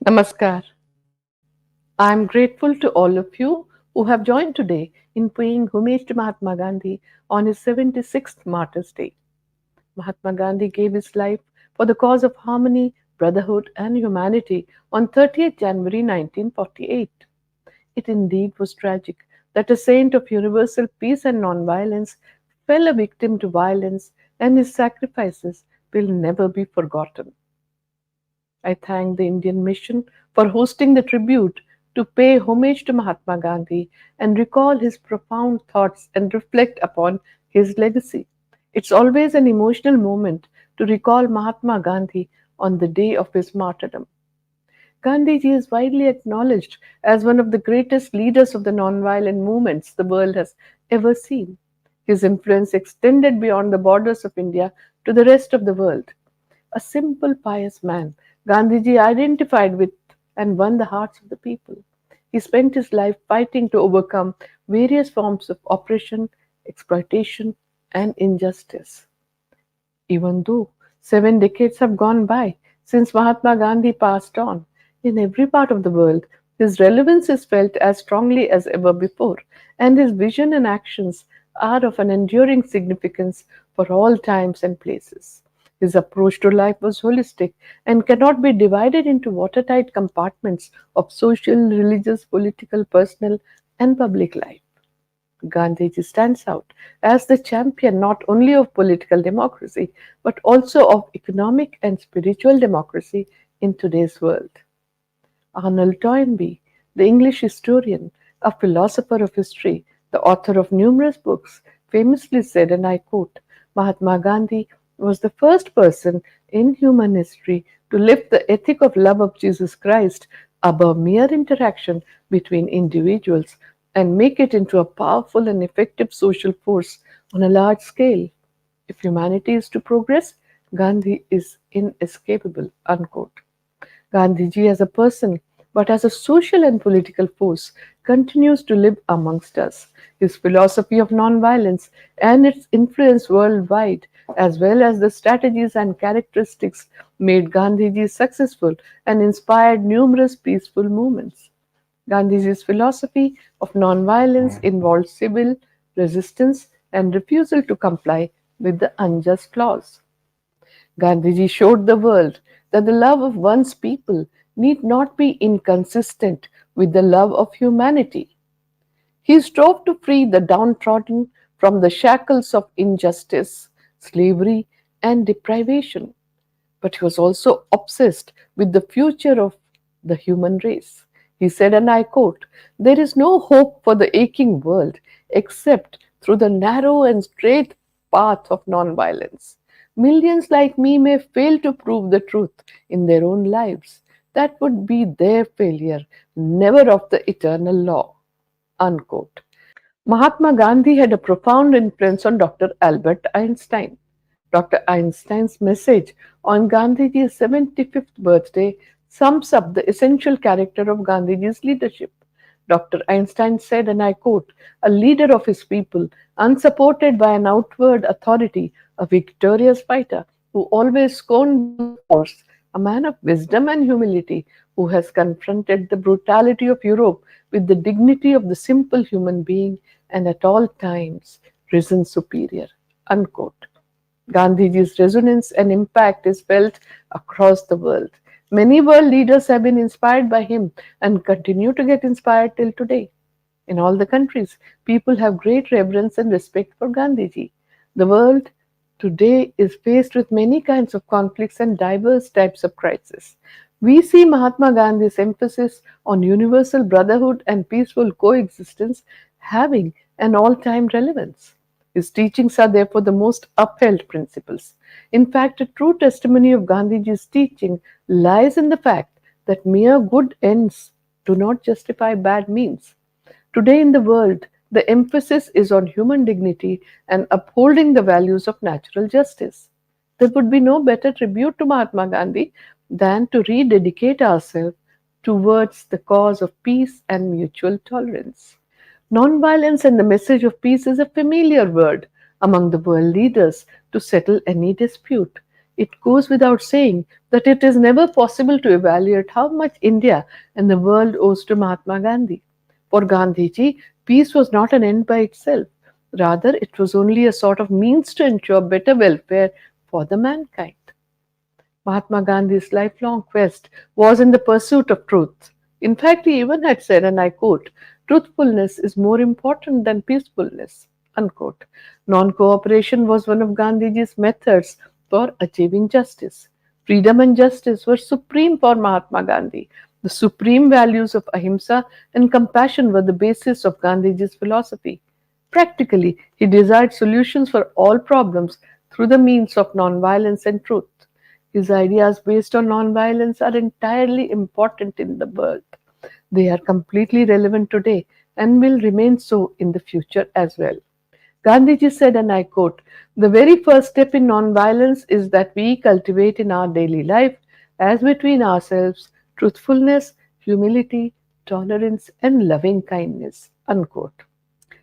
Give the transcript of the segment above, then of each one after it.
Namaskar. I am grateful to all of you who have joined today in paying homage to Mahatma Gandhi on his 76th Martyr's Day. Mahatma Gandhi gave his life for the cause of harmony, brotherhood, and humanity on 30th January 1948. It indeed was tragic that a saint of universal peace and nonviolence fell a victim to violence, and his sacrifices will never be forgotten. I thank the Indian Mission for hosting the tribute to pay homage to Mahatma Gandhi and recall his profound thoughts and reflect upon his legacy. It's always an emotional moment to recall Mahatma Gandhi on the day of his martyrdom. Gandhiji is widely acknowledged as one of the greatest leaders of the nonviolent movements the world has ever seen. His influence extended beyond the borders of India to the rest of the world. A simple, pious man, Gandhiji identified with and won the hearts of the people. He spent his life fighting to overcome various forms of oppression, exploitation, and injustice. Even though 7 decades have gone by since Mahatma Gandhi passed on, in every part of the world, his relevance is felt as strongly as ever before, and his vision and actions are of an enduring significance for all times and places. His approach to life was holistic and cannot be divided into watertight compartments of social, religious, political, personal, and public life. Gandhiji stands out as the champion not only of political democracy but also of economic and spiritual democracy in today's world. Arnold Toynbee, the English historian, a philosopher of history, the author of numerous books, famously said, and I quote, Mahatma Gandhi was the first person in human history to lift the ethic of love of Jesus Christ above mere interaction between individuals and make it into a powerful and effective social force on a large scale. If humanity is to progress, Gandhi is inescapable. Unquote. Gandhiji as a person, but as a social and political force, continues to live amongst us. His philosophy of nonviolence and its influence worldwide, as well as the strategies and characteristics, made Gandhiji successful and inspired numerous peaceful movements. Gandhiji's philosophy of nonviolence involved civil resistance and refusal to comply with the unjust laws. Gandhiji showed the world that the love of one's people need not be inconsistent with the love of humanity. He strove to free the downtrodden from the shackles of injustice, slavery, and deprivation. But he was also obsessed with the future of the human race. He said, and I quote, there is no hope for the aching world except through the narrow and straight path of nonviolence. Millions like me may fail to prove the truth in their own lives. That would be their failure, never of the eternal law. Unquote. Mahatma Gandhi had a profound influence on Dr. Albert Einstein. Dr. Einstein's message on Gandhiji's 75th birthday sums up the essential character of Gandhiji's leadership. Dr. Einstein said, and I quote, a leader of his people, unsupported by an outward authority, a victorious fighter who always scorned brute force, a man of wisdom and humility who has confronted the brutality of Europe with the dignity of the simple human being and at all times risen superior. Unquote. Gandhiji's resonance and impact is felt across the world. Many world leaders have been inspired by him and continue to get inspired till today. In all the countries, people have great reverence and respect for Gandhiji. The world today is faced with many kinds of conflicts and diverse types of crises. We see Mahatma Gandhi's emphasis on universal brotherhood and peaceful coexistence having an all time relevance. His teachings are therefore the most upheld principles. In fact, a true testimony of Gandhiji's teaching lies in the fact that mere good ends do not justify bad means. Today in the world, the emphasis is on human dignity and upholding the values of natural justice. There would be no better tribute to Mahatma Gandhi than to rededicate ourselves towards the cause of peace and mutual tolerance. Nonviolence and the message of peace is a familiar word among the world leaders to settle any dispute. It goes without saying that it is never possible to evaluate how much India and the world owes to Mahatma Gandhi. For Gandhiji, peace was not an end by itself. Rather, it was only a sort of means to ensure better welfare for the mankind. Mahatma Gandhi's lifelong quest was in the pursuit of truth. In fact, he even had said, and I quote, truthfulness is more important than peacefulness. Unquote. Non cooperation was one of Gandhiji's methods for achieving justice. Freedom and justice were supreme for Mahatma Gandhi. The supreme values of ahimsa and compassion were the basis of Gandhiji's philosophy. Practically, he desired solutions for all problems through the means of nonviolence and truth. His ideas based on nonviolence are entirely important in the world. They are completely relevant today and will remain so in the future as well. Gandhiji said, and I quote, the very first step in nonviolence is that we cultivate in our daily life, as between ourselves, truthfulness, humility, tolerance, and loving kindness. Unquote.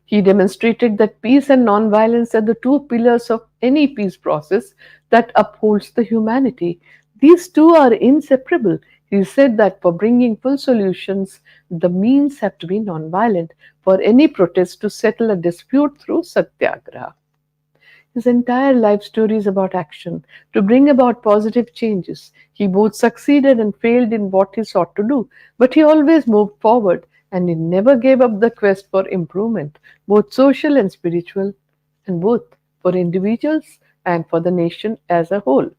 He demonstrated that peace and nonviolence are the two pillars of any peace process that upholds the humanity. These two are inseparable. He said that for bringing full solutions, the means have to be nonviolent. For any protest to settle a dispute through satyagraha. His entire life story is about action, to bring about positive changes. He both succeeded and failed in what he sought to do, but he always moved forward and he never gave up the quest for improvement, both social and spiritual, and both for individuals and for the nation as a whole.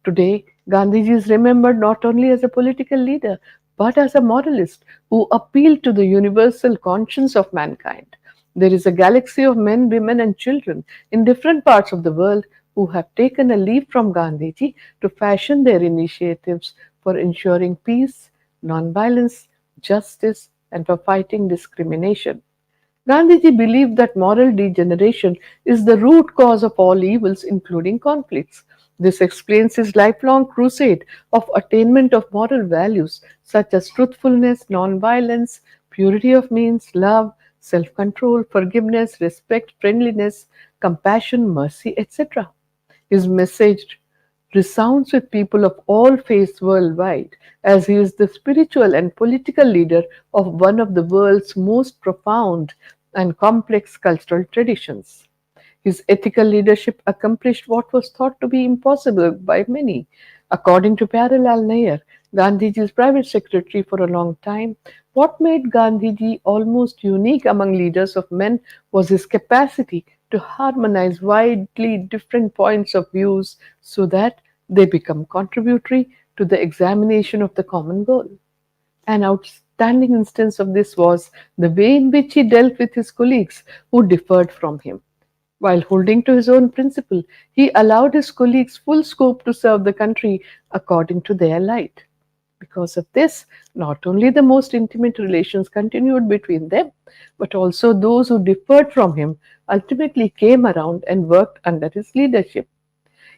Today, Gandhiji is remembered not only as a political leader, but as a moralist who appealed to the universal conscience of mankind. There is a galaxy of men, women, and children in different parts of the world who have taken a leaf from Gandhiji to fashion their initiatives for ensuring peace, nonviolence, justice, and for fighting discrimination. Gandhiji believed that moral degeneration is the root cause of all evils, including conflicts. This explains his lifelong crusade of attainment of moral values such as truthfulness, nonviolence, purity of means, love, self control, forgiveness, respect, friendliness, compassion, mercy, etc. His message resounds with people of all faiths worldwide, as he is the spiritual and political leader of one of the world's most profound and complex cultural traditions. His ethical leadership accomplished what was thought to be impossible by many. According to Parallel Nair, Gandhiji's private secretary for a long time, what made Gandhiji almost unique among leaders of men was his capacity to harmonize widely different points of views so that they become contributory to the examination of the common goal. An outstanding instance of this was the way in which he dealt with his colleagues who differed from him. While holding to his own principle, he allowed his colleagues full scope to serve the country according to their light. Because of this, not only the most intimate relations continued between them, but also those who differed from him ultimately came around and worked under his leadership.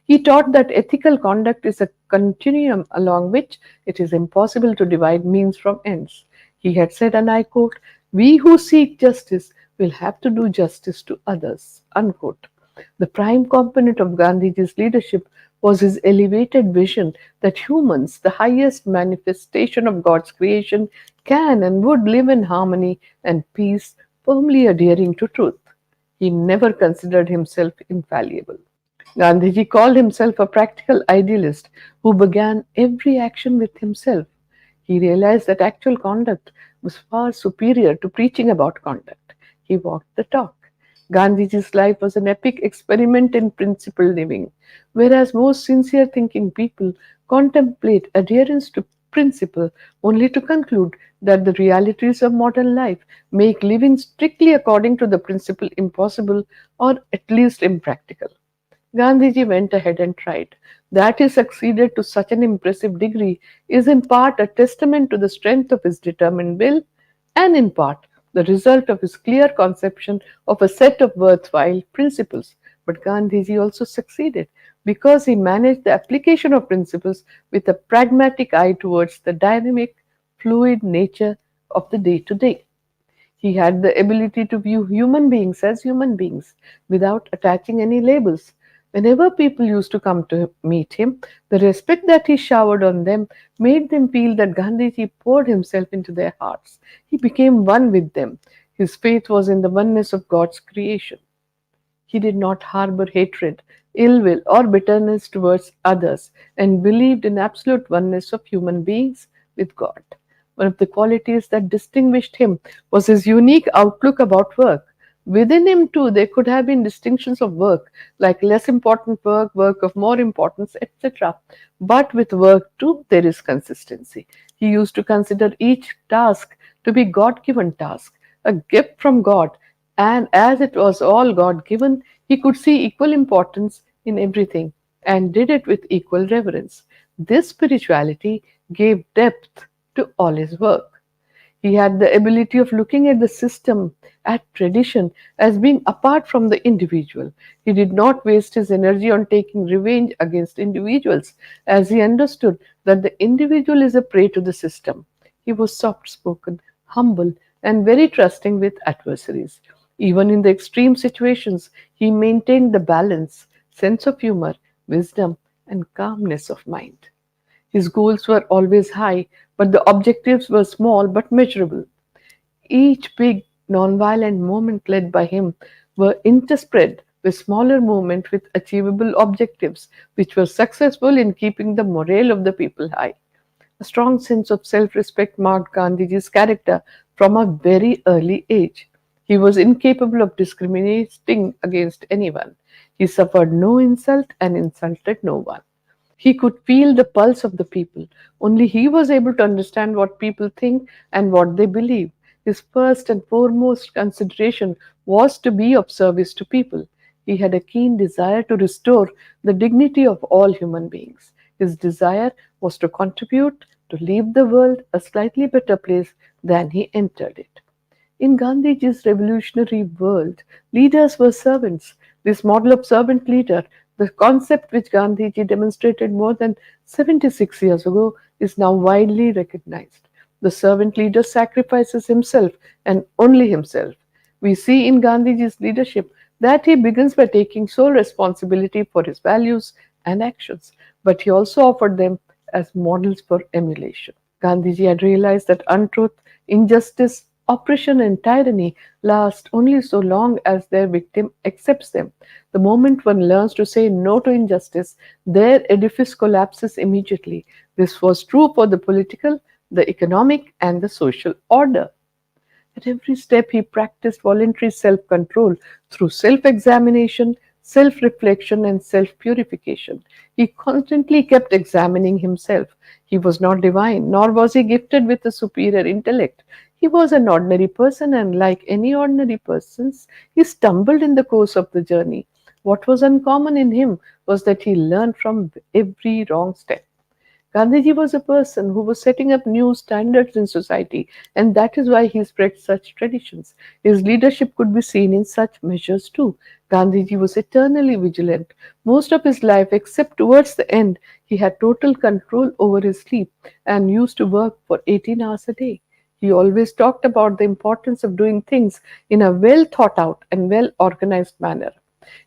He taught that ethical conduct is a continuum along which it is impossible to divide means from ends. He had said, and I quote, we who seek justice will have to do justice to others. Unquote. The prime component of Gandhiji's leadership was his elevated vision that humans, the highest manifestation of God's creation, can and would live in harmony and peace, firmly adhering to truth. He never considered himself infallible. Gandhiji called himself a practical idealist who began every action with himself. He realized that actual conduct was far superior to preaching about conduct. He walked the talk. Gandhiji's life was an epic experiment in principle living, whereas most sincere thinking people contemplate adherence to principle only to conclude that the realities of modern life make living strictly according to the principle impossible or at least impractical. Gandhiji went ahead and tried. That he succeeded to such an impressive degree is in part a testament to the strength of his determined will and in part the result of his clear conception of a set of worthwhile principles. But Gandhiji also succeeded because he managed the application of principles with a pragmatic eye towards the dynamic, fluid nature of the day to day. He had the ability to view human beings as human beings without attaching any labels. Whenever people used to come to meet him, the respect that he showered on them made them feel that Gandhiji poured himself into their hearts. He became one with them. His faith was in the oneness of God's creation. He did not harbor hatred, ill will, or bitterness towards others, and believed in absolute oneness of human beings with God. One of the qualities that distinguished him was his unique outlook about work. Within him, too, there could have been distinctions of work, like less important work, work of more importance, etc. But with work, too, there is consistency. He used to consider each task to be God given task, a gift from God, and as it was all God given, he could see equal importance in everything and did it with equal reverence. This spirituality gave depth to all his work. He had the ability of looking at the system, at tradition, as being apart from the individual. He did not waste his energy on taking revenge against individuals, as he understood that the individual is a prey to the system. He was soft spoken, humble, and very trusting with adversaries. Even in the extreme situations, he maintained the balance, sense of humor, wisdom, and calmness of mind. His goals were always high, but the objectives were small but measurable. Each big nonviolent movement led by him were interspread with smaller movements with achievable objectives, which were successful in keeping the morale of the people high. A strong sense of self respect marked Gandhiji's character from a very early age. He was incapable of discriminating against anyone. He suffered no insult and insulted no one. He could feel the pulse of the people. Only he was able to understand what people think and what they believe. His first and foremost consideration was to be of service to people. He had a keen desire to restore the dignity of all human beings. His desire was to contribute to leave the world a slightly better place than he entered it. In Gandhiji's revolutionary world, leaders were servants. This model of servant leader, the concept which Gandhiji demonstrated more than 76 years ago, is now widely recognized. The servant leader sacrifices himself and only himself. We see in Gandhiji's leadership that he begins by taking sole responsibility for his values and actions, but he also offered them as models for emulation. Gandhiji had realized that untruth, injustice, oppression, and tyranny last only so long as their victim accepts them. The moment one learns to say no to injustice, their edifice collapses immediately. This was true for the political, the economic, and the social order. At every step, he practiced voluntary self control through self examination, self reflection, and self purification. He constantly kept examining himself. He was not divine, nor was he gifted with a superior intellect. He was an ordinary person, and like any ordinary persons, he stumbled in the course of the journey. What was uncommon in him was that he learned from every wrong step. Gandhiji was a person who was setting up new standards in society, and that is why he spread such traditions. His leadership could be seen in such measures too. Gandhiji was eternally vigilant. Most of his life, except towards the end, he had total control over his sleep and used to work for 18 hours a day. He always talked about the importance of doing things in a well thought out and well organized manner.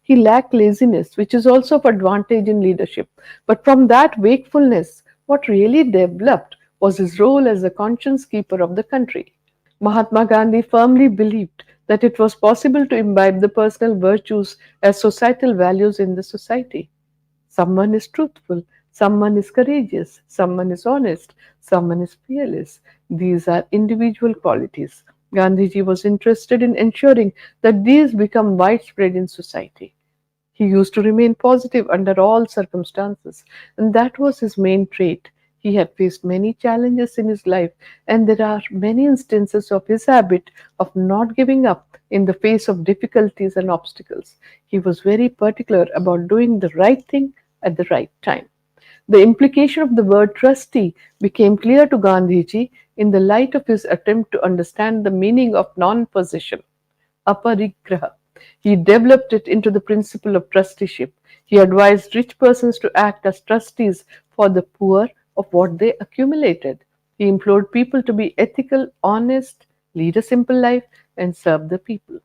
He lacked laziness, which is also of advantage in leadership. But from that wakefulness, what really developed was his role as the conscience keeper of the country. Mahatma Gandhi firmly believed that it was possible to imbibe the personal virtues as societal values in the society. Someone is truthful, someone is courageous, someone is honest, someone is fearless. These are individual qualities. Gandhiji was interested in ensuring that these become widespread in society. He used to remain positive under all circumstances, and that was his main trait. He had faced many challenges in his life, and there are many instances of his habit of not giving up in the face of difficulties and obstacles. He was very particular about doing the right thing at the right time. The implication of the word trustee became clear to Gandhiji in the light of his attempt to understand the meaning of non possession. Aparigraha. He developed it into the principle of trusteeship. He advised rich persons to act as trustees for the poor of what they accumulated. He implored people to be ethical, honest, lead a simple life, and serve the people.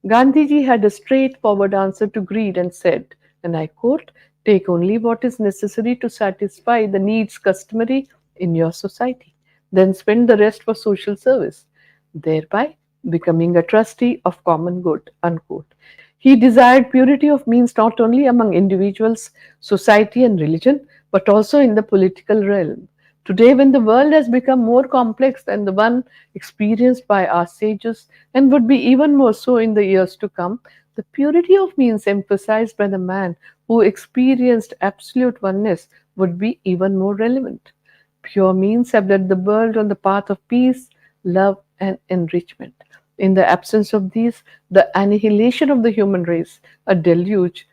Gandhiji had a straightforward answer to greed and said, And I quote, take only what is necessary to satisfy the needs customary in your society, then spend the rest for social service, thereby becoming a trustee of common good. Unquote. He desired purity of means not only among individuals, society, and religion, but also in the political realm. Today, when the world has become more complex than the one experienced by our sages, and would be even more so in the years to come, the purity of means emphasized by the man who experienced absolute oneness would be even more relevant. Pure means have led the world on the path of peace, love, and enrichment. In the absence of these, the annihilation of the human race, a deluge,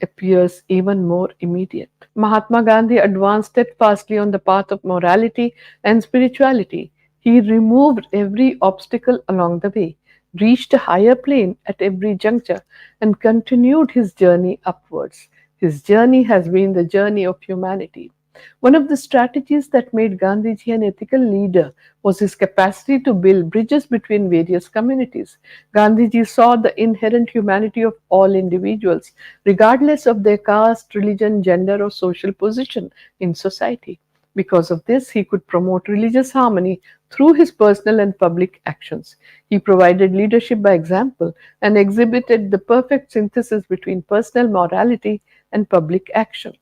appears even more immediate. Mahatma Gandhi advanced steadfastly on the path of morality and spirituality. He removed every obstacle along the way, reached a higher plane at every juncture, and continued his journey upwards. His journey has been the journey of humanity. One of the strategies that made Gandhiji an ethical leader was his capacity to build bridges between various communities. Gandhiji saw the inherent humanity of all individuals, regardless of their caste, religion, gender, or social position in society. Because of this, he could promote religious harmony through his personal and public actions. He provided leadership by example and exhibited the perfect synthesis between personal morality and public action.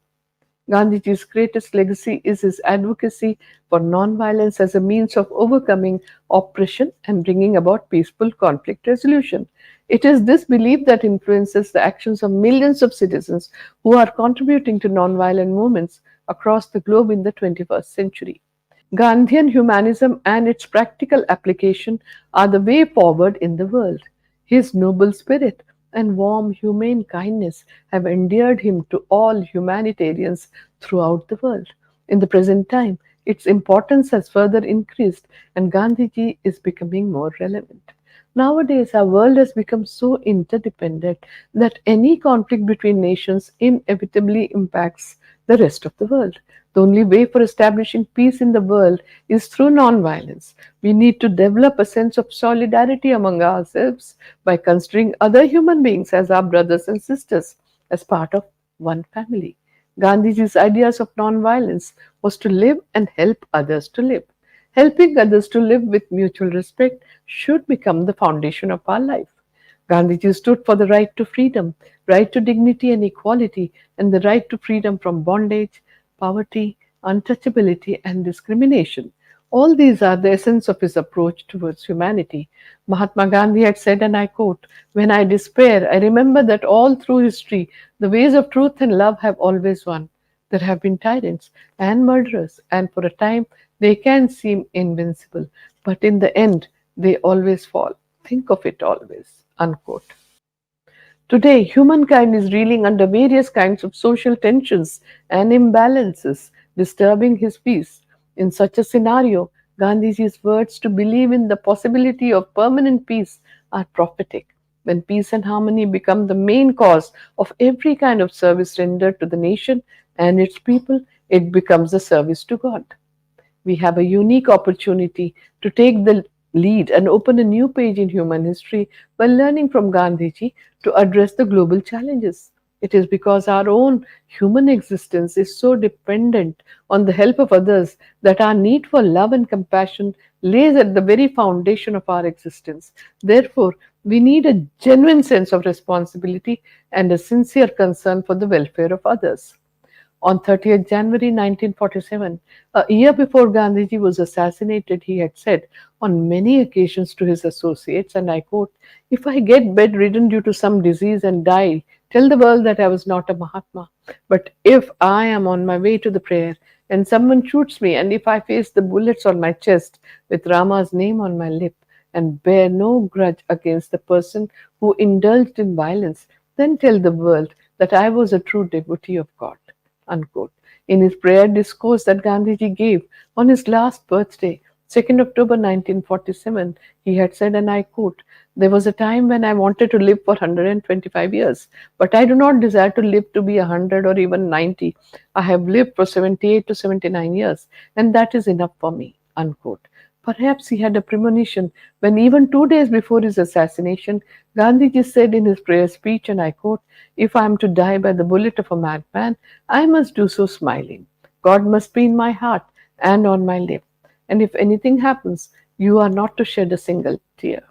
Gandhiji's greatest legacy is his advocacy for nonviolence as a means of overcoming oppression and bringing about peaceful conflict resolution. It is this belief that influences the actions of millions of citizens who are contributing to nonviolent movements across the globe in the 21st century. Gandhian humanism and its practical application are the way forward in the world. His noble spirit and warm humane kindness have endeared him to all humanitarians throughout the world. In the present time, its importance has further increased and Gandhiji is becoming more relevant. Nowadays, our world has become so interdependent that any conflict between nations inevitably impacts the rest of the world. The only way for establishing peace in the world is through nonviolence. We need to develop a sense of solidarity among ourselves by considering other human beings as our brothers and sisters, as part of one family. Gandhiji's ideas of nonviolence was to live and help others to live. Helping others to live with mutual respect should become the foundation of our life. Gandhiji stood for the right to freedom, right to dignity and equality, and the right to freedom from bondage, poverty, untouchability, and discrimination. All these are the essence of his approach towards humanity. Mahatma Gandhi had said, and I quote, when I despair, I remember that all through history, the ways of truth and love have always won. There have been tyrants and murderers, and for a time they can seem invincible, but in the end they always fall. Think of it always. Unquote. Today, humankind is reeling under various kinds of social tensions and imbalances, disturbing his peace. In such a scenario, Gandhiji's words to believe in the possibility of permanent peace are prophetic. When peace and harmony become the main cause of every kind of service rendered to the nation and its people, it becomes a service to God. We have a unique opportunity to take the lead and open a new page in human history by learning from Gandhiji to address the global challenges. It is because our own human existence is so dependent on the help of others that our need for love and compassion lays at the very foundation of our existence. Therefore, we need a genuine sense of responsibility and a sincere concern for the welfare of others. On 30th January 1947, a year before Gandhiji was assassinated, he had said on many occasions to his associates, and I quote, if I get bedridden due to some disease and die, tell the world that I was not a Mahatma. But if I am on my way to the prayer and someone shoots me, and if I face the bullets on my chest with Rama's name on my lip and bear no grudge against the person who indulged in violence, then tell the world that I was a true devotee of God. Unquote. In his prayer discourse that Gandhiji gave on his last birthday, 2nd October 1947, he had said, and I quote, there was a time when I wanted to live for 125 years, but I do not desire to live to be 100 or even 90. I have lived for 78 to 79 years, and that is enough for me. Unquote. Perhaps he had a premonition when, even 2 days before his assassination, Gandhiji said in his prayer speech, and I quote, "If I am to die by the bullet of a madman, I must do so smiling. God must be in my heart and on my lip. And if anything happens, you are not to shed a single tear."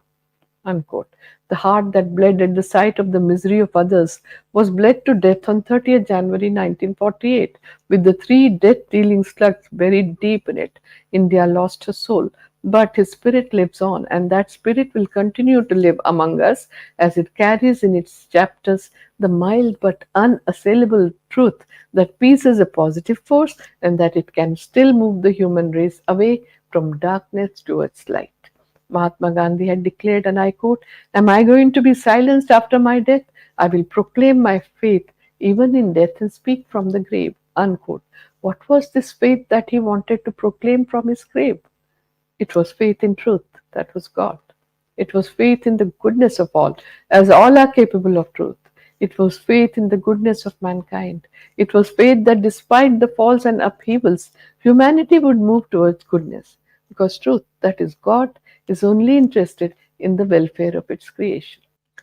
Unquote. The heart that bled at the sight of the misery of others was bled to death on 30th January 1948, with the three death dealing slugs buried deep in it. India lost her soul, but his spirit lives on, and that spirit will continue to live among us as it carries in its chapters the mild but unassailable truth that peace is a positive force and that it can still move the human race away from darkness towards light. Mahatma Gandhi had declared, and I quote, "Am I going to be silenced after my death? I will proclaim my faith even in death and speak from the grave." Unquote. What was this faith that he wanted to proclaim from his grave? It was faith in truth, that was God. It was faith in the goodness of all, as all are capable of truth. It was faith in the goodness of mankind. It was faith that despite the falls and upheavals, humanity would move towards goodness, because truth, that is God, is only interested in the welfare of its creation.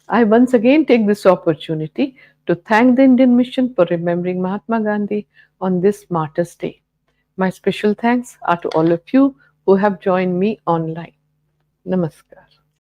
I once again take this opportunity to thank the Indian Mission for remembering Mahatma Gandhi on this Martyr's Day. My special thanks are to all of you who have joined me online. Namaskar.